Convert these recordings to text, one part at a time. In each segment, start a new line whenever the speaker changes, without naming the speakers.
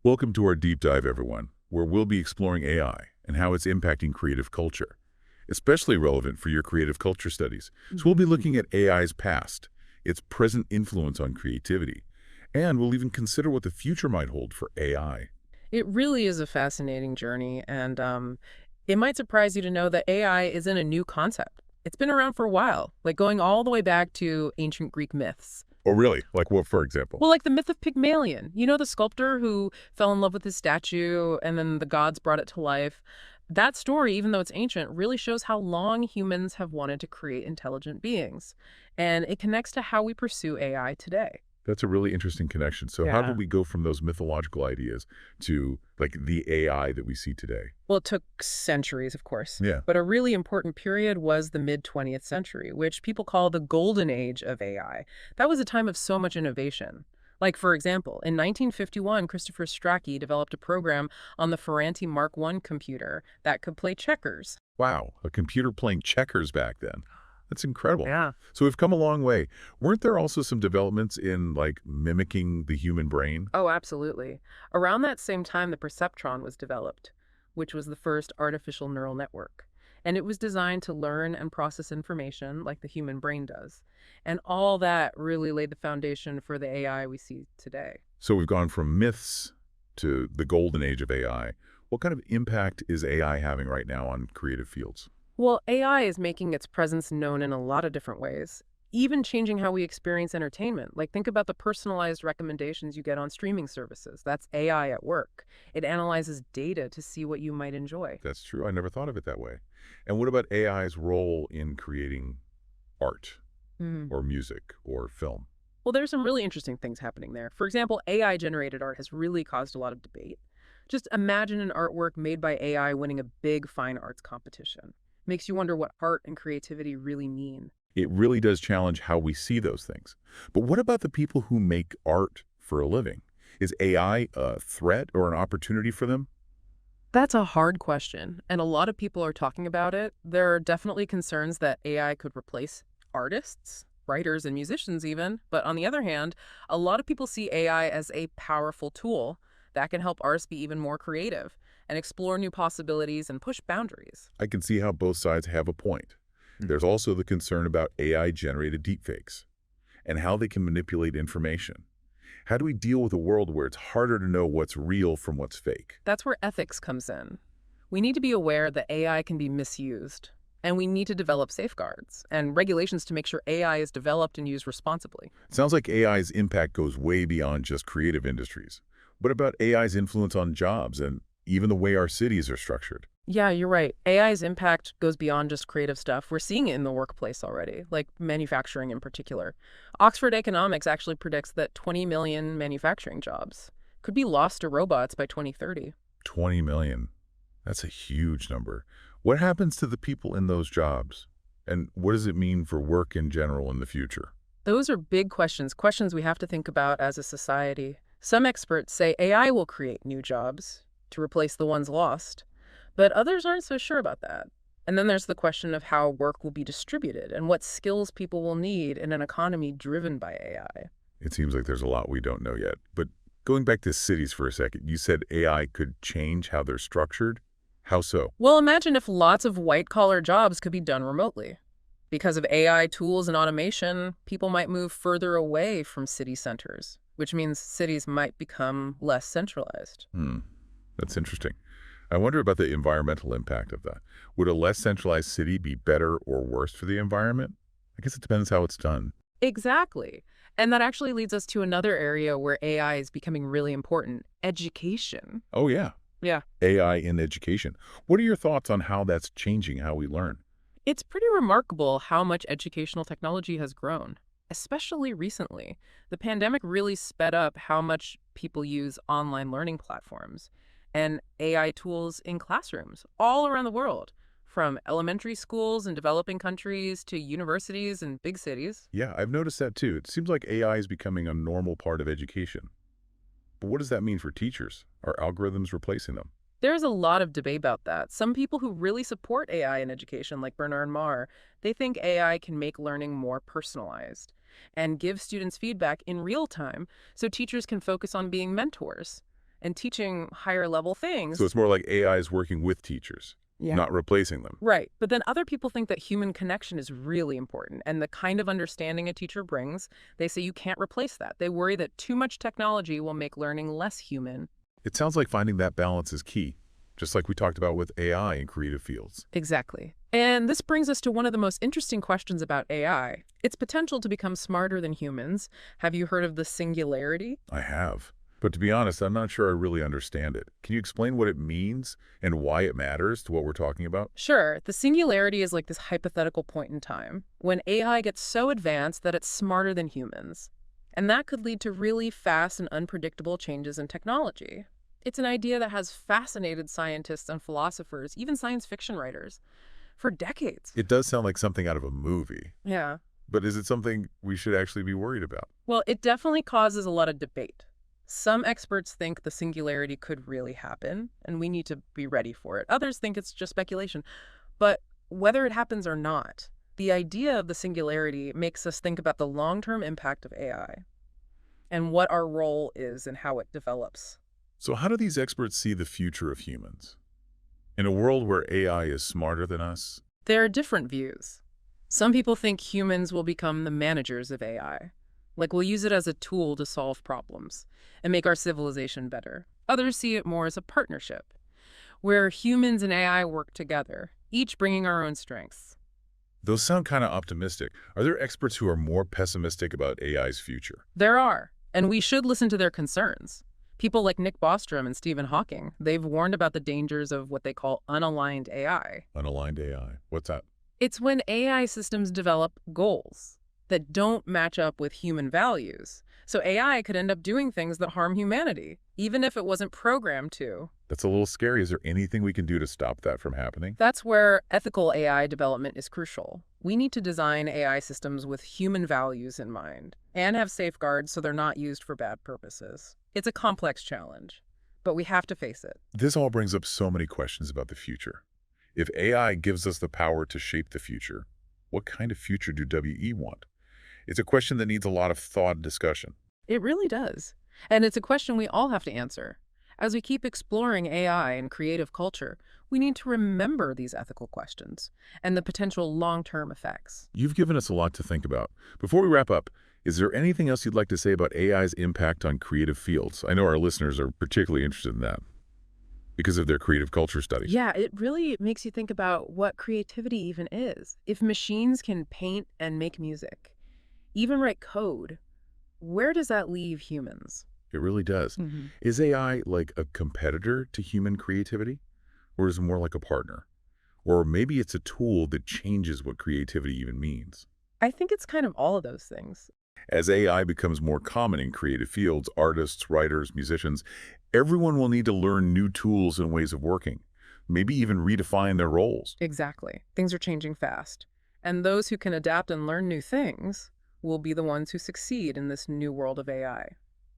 Welcome to our deep dive, everyone, where we'll be exploring AI and how it's impacting creative culture, especially relevant for your creative culture studies. So we'll be looking at AI's past, its present influence on creativity, and we'll even consider what the future might hold for AI.
It really is a fascinating journey, and it might surprise you to know that AI isn't a new concept. It's been around for a while, like going all the way back to ancient Greek myths.
Oh, really? Like what, for example?
Well, like the myth of Pygmalion. You know, the sculptor who fell in love with his statue and then the gods brought it to life. That story, even though it's ancient, really shows how long humans have wanted to create intelligent beings. And it connects to how we pursue AI today.
That's a really interesting connection. So how
Yeah.
did we go from those mythological ideas to like the AI that we see today?
Well, it took centuries, of course.
Yeah.
But a really important period was the mid 20th century, which people call the golden age of AI. That was a time of so much innovation. Like, for example, in 1951, Christopher Strachey developed a program on the Ferranti Mark I computer that could play checkers.
Wow, a computer playing checkers back then. That's incredible.
Yeah.
So we've come a long way. Weren't there also some developments in like mimicking the human brain?
Oh, absolutely. Around that same time, the perceptron was developed, which was the first artificial neural network. And it was designed to learn and process information like the human brain does. And all that really laid the foundation for the AI we see today.
So we've gone from myths to the golden age of AI. What kind of impact is AI having right now on creative fields?
Well, AI is making its presence known in a lot of different ways, even changing how we experience entertainment. Like, think about the personalized recommendations you get on streaming services. That's AI at work. It analyzes data to see what you might enjoy.
That's true. I never thought of it that way. And what about AI's role in creating art
Mhm.
or music or film?
Well, there's some really interesting things happening there. For example, AI-generated art has really caused a lot of debate. Just imagine an artwork made by AI winning a big fine arts competition. Makes you wonder what art and creativity really mean.
It really does challenge how we see those things. But what about the people who make art for a living? Is AI a threat or an opportunity for them?
That's a hard question, and a lot of people are talking about it. There are definitely concerns that AI could replace artists, writers, and musicians even. But on the other hand, a lot of people see AI as a powerful tool that can help artists be even more creative and explore new possibilities and push boundaries.
I can see how both sides have a point. There's also the concern about AI-generated deepfakes and how they can manipulate information. How do we deal with a world where it's harder to know what's real from what's fake?
That's where ethics comes in. We need to be aware that AI can be misused, and we need to develop safeguards and regulations to make sure AI is developed and used responsibly.
It sounds like AI's impact goes way beyond just creative industries. What about AI's influence on jobs and even the way our cities are structured?
Yeah, you're right. AI's impact goes beyond just creative stuff. We're seeing it in the workplace already, like manufacturing in particular. Oxford Economics actually predicts that 20 million manufacturing jobs could be lost to robots by 2030.
20 million. That's a huge number. What happens to the people in those jobs? And what does it mean for work in general in the future?
Those are big questions, questions we have to think about as a society. Some experts say AI will create new jobs to replace the ones lost, but others aren't so sure about that. And then there's the question of how work will be distributed and what skills people will need in an economy driven by AI.
It seems like there's a lot we don't know yet. But going back to cities for a second, you said AI could change how they're structured. How so?
Well, imagine if lots of white-collar jobs could be done remotely. Because of AI tools and automation, people might move further away from city centers, which means cities might become less centralized.
Hmm, that's interesting. I wonder about the environmental impact of that. Would a less centralized city be better or worse for the environment? I guess it depends how it's done.
Exactly. And that actually leads us to another area where AI is becoming really important, education.
Oh, yeah.
Yeah.
AI in education. What are your thoughts on how that's changing how we learn?
It's pretty remarkable how much educational technology has grown, especially recently. The pandemic really sped up how much people use online learning platforms and AI tools in classrooms all around the world, from elementary schools in developing countries to universities in big cities.
Yeah, I've noticed that too. It seems like AI is becoming a normal part of education. But what does that mean for teachers? Are algorithms replacing them?
There's a lot of debate about that. Some people who really support AI in education, like Bernard Marr, they think AI can make learning more personalized and give students feedback in real time so teachers can focus on being mentors. and teaching higher level things.
So it's more like AI is working with teachers, not replacing them.
Right. But then other people think that human connection is really important, and the kind of understanding a teacher brings, they say you can't replace that. They worry that too much technology will make learning less human.
It sounds like finding that balance is key, just like we talked about with AI in creative fields.
Exactly. And this brings us to one of the most interesting questions about AI. Its potential to become smarter than humans. Have you heard of the singularity?
I have. But to be honest, I'm not sure I really understand it. Can you explain what it means and why it matters to what we're talking about?
Sure. The singularity is like this hypothetical point in time when AI gets so advanced that it's smarter than humans. And that could lead to really fast and unpredictable changes in technology. It's an idea that has fascinated scientists and philosophers, even science fiction writers, for decades.
It does sound like something out of a movie.
Yeah.
But is it something we should actually be worried about?
Well, it definitely causes a lot of debate. Some experts think the singularity could really happen, and we need to be ready for it. Others think it's just speculation. But whether it happens or not, the idea of the singularity makes us think about the long-term impact of AI and what our role is and how it develops.
So how do these experts see the future of humans? In a world where AI is smarter than us?
There are different views. Some people think humans will become the managers of AI. Like, we'll use it as a tool to solve problems and make our civilization better. Others see it more as a partnership, where humans and AI work together, each bringing our own strengths.
Those sound kind of optimistic. Are there experts who are more pessimistic about AI's future?
There are, and we should listen to their concerns. People like Nick Bostrom and Stephen Hawking, they've warned about the dangers of what they call unaligned AI.
Unaligned AI. What's that?
It's when AI systems develop goals that don't match up with human values. So AI could end up doing things that harm humanity, even if it wasn't programmed to.
That's a little scary. Is there anything we can do to stop that from happening?
That's where ethical AI development is crucial. We need to design AI systems with human values in mind and have safeguards so they're not used for bad purposes. It's a complex challenge, but we have to face it.
This all brings up so many questions about the future. If AI gives us the power to shape the future, what kind of future do WE want? It's a question that needs a lot of thought and discussion.
It really does. And it's a question we all have to answer. As we keep exploring AI and creative culture, we need to remember these ethical questions and the potential long-term effects.
You've given us a lot to think about. Before we wrap up, is there anything else you'd like to say about AI's impact on creative fields? I know our listeners are particularly interested in that because of their creative culture studies.
Yeah, it really makes you think about what creativity even is. If machines can paint and make music, even write code, where does that leave humans?
It really does. Is AI like a competitor to human creativity? Or is it more like a partner? Or maybe it's a tool that changes what creativity even means?
I think it's kind of all of those things.
As AI becomes more common in creative fields, artists, writers, musicians, everyone will need to learn new tools and ways of working, maybe even redefine their roles.
Exactly. Things are changing fast. And those who can adapt and learn new things will be the ones who succeed in this new world of AI.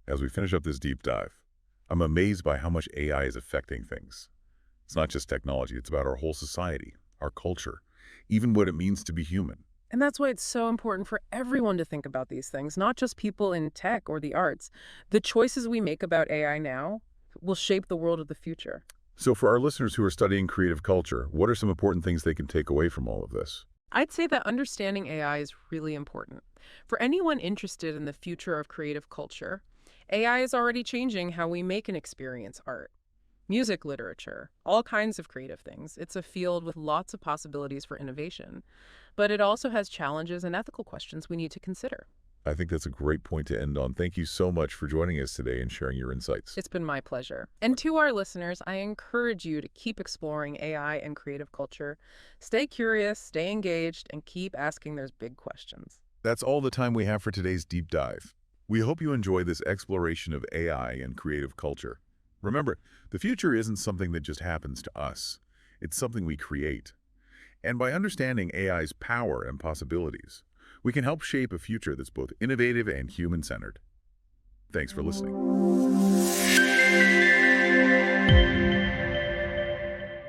As we finish up this deep dive, I'm amazed by how much AI is affecting things. It's not just technology, it's about our whole society, our culture, even what it means to be human.
And that's why it's so important for everyone to think about these things, not just people in tech or the arts. The choices we make about AI now will shape the world of the future.
So for our listeners who are studying creative culture, what are some important things they can take away from all of this?
I'd say that understanding AI is really important. For anyone interested in the future of creative culture, AI is already changing how we make and experience art, music, literature, all kinds of creative things. It's a field with lots of possibilities for innovation, but it also has challenges and ethical questions we need to consider.
I think that's a great point to end on. Thank you so much for joining us today and sharing your insights.
It's been my pleasure. And to our listeners, I encourage you to keep exploring AI and creative culture. Stay curious, stay engaged, and keep asking those big questions.
That's all the time we have for today's deep dive. We hope you enjoy this exploration of AI and creative culture. Remember, the future isn't something that just happens to us. It's something we create. And by understanding AI's power and possibilities, we can help shape a future that's both innovative and human-centered. Thanks for listening.